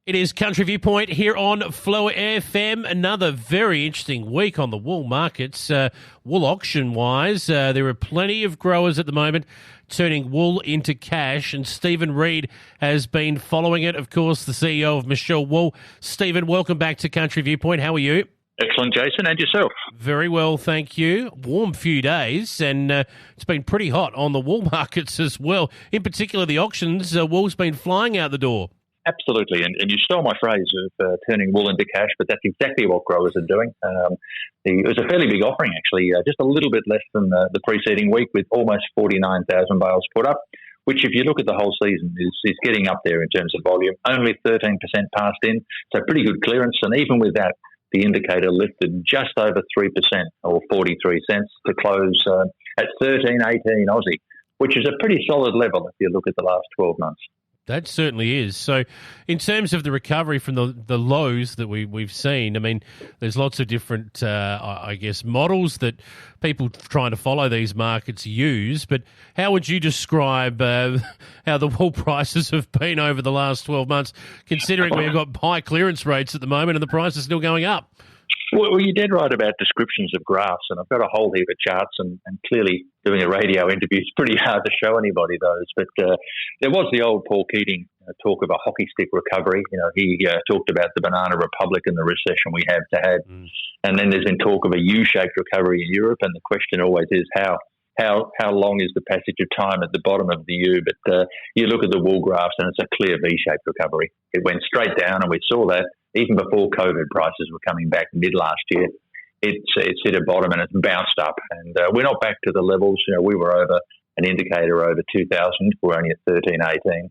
It is Country Viewpoint here on Flow FM. Another very interesting week on the wool markets. Wool auction-wise, there are plenty of growers at the moment turning wool into cash, and Stephen Reid has been following it, of course, the CEO of Michell Wool. Stephen, welcome back to Country Viewpoint. How are you? Excellent, Jason. And yourself? Very well, thank you. Warm few days, and it's been pretty hot on the wool markets as well. In particular, the auctions, wool's been flying out the door. Absolutely, and you stole my phrase of turning wool into cash, but that's exactly what growers are doing. It was a fairly big offering, actually, just a little bit less than the preceding week, with almost 49,000 bales put up, which, if you look at the whole season, is getting up there in terms of volume. Only 13% passed in, so pretty good clearance, and even with that, the indicator lifted just over 3%, or 43 cents, to close at 13.18 Aussie, which is a pretty solid level if you look at the last 12 months. That certainly is. So in terms of the recovery from the lows that we've seen, I mean, there's lots of different, models that people trying to follow these markets use. But how would you describe how the wool prices have been over the last 12 months, considering we've got high clearance rates at the moment and the price is still going up? Well, you're dead right about descriptions of graphs, and I've got a whole heap of charts, and clearly doing a radio interview is pretty hard to show anybody those. But there was the old Paul Keating talk of a hockey stick recovery. He talked about the banana republic and the recession we have to have. And then there's been talk of a U-shaped recovery in Europe, and the question always is how long is the passage of time at the bottom of the U? But you look at the wool graphs, and it's a clear V-shaped recovery. It went straight down, and we saw that even before COVID prices were coming back mid last year. It's hit a bottom and it's bounced up. And we're not back to the levels. We were over an indicator over 2,000. We're only at 13.18.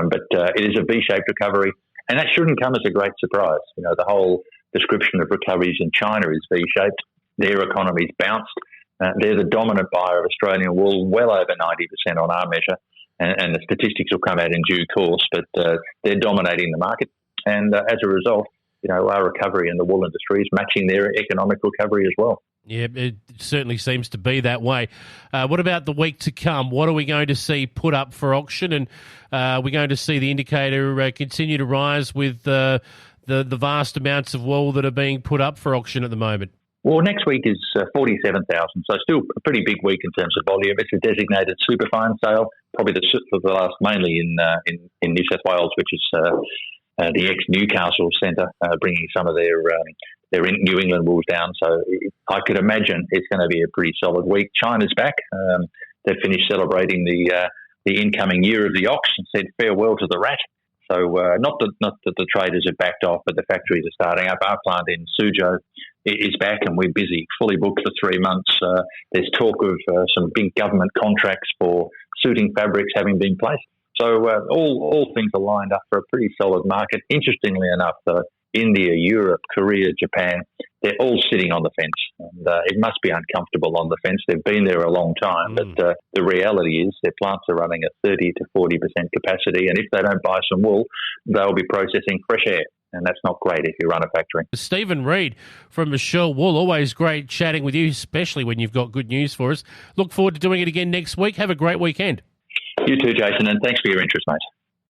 But it is a V-shaped recovery. And that shouldn't come as a great surprise. The whole description of recoveries in China is V-shaped. Their economy's bounced. They're the dominant buyer of Australian wool, well over 90% on our measure. And the statistics will come out in due course, but they're dominating the market. And as a result, our recovery in the wool industry is matching their economic recovery as well. Yeah, it certainly seems to be that way. What about the week to come? What are we going to see put up for auction? And are we going to see the indicator continue to rise with the vast amounts of wool that are being put up for auction at the moment? Well, next week is 47,000, so still a pretty big week in terms of volume. It's a designated superfine sale, probably for the last mainly in New South Wales, which is the ex-Newcastle Centre, bringing some of their New England wools down. So I could imagine it's going to be a pretty solid week. China's back. They've finished celebrating the incoming year of the ox and said farewell to the rat. So not that the traders have backed off, but the factories are starting up. Our plant in Suzhou is back, and we're busy, fully booked for 3 months. There's talk of some big government contracts for suiting fabrics having been placed. So all things are lined up for a pretty solid market. Interestingly enough, though, India, Europe, Korea, Japan, they're all sitting on the fence. And it must be uncomfortable on the fence. They've been there a long time, but the reality is their plants are running at 30 to 40% capacity, and if they don't buy some wool, they'll be processing fresh air. And that's not great if you run a factory. Stephen Reid from Michell Wool, always great chatting with you, especially when you've got good news for us. Look forward to doing it again next week. Have a great weekend. You too, Jason, and thanks for your interest, mate.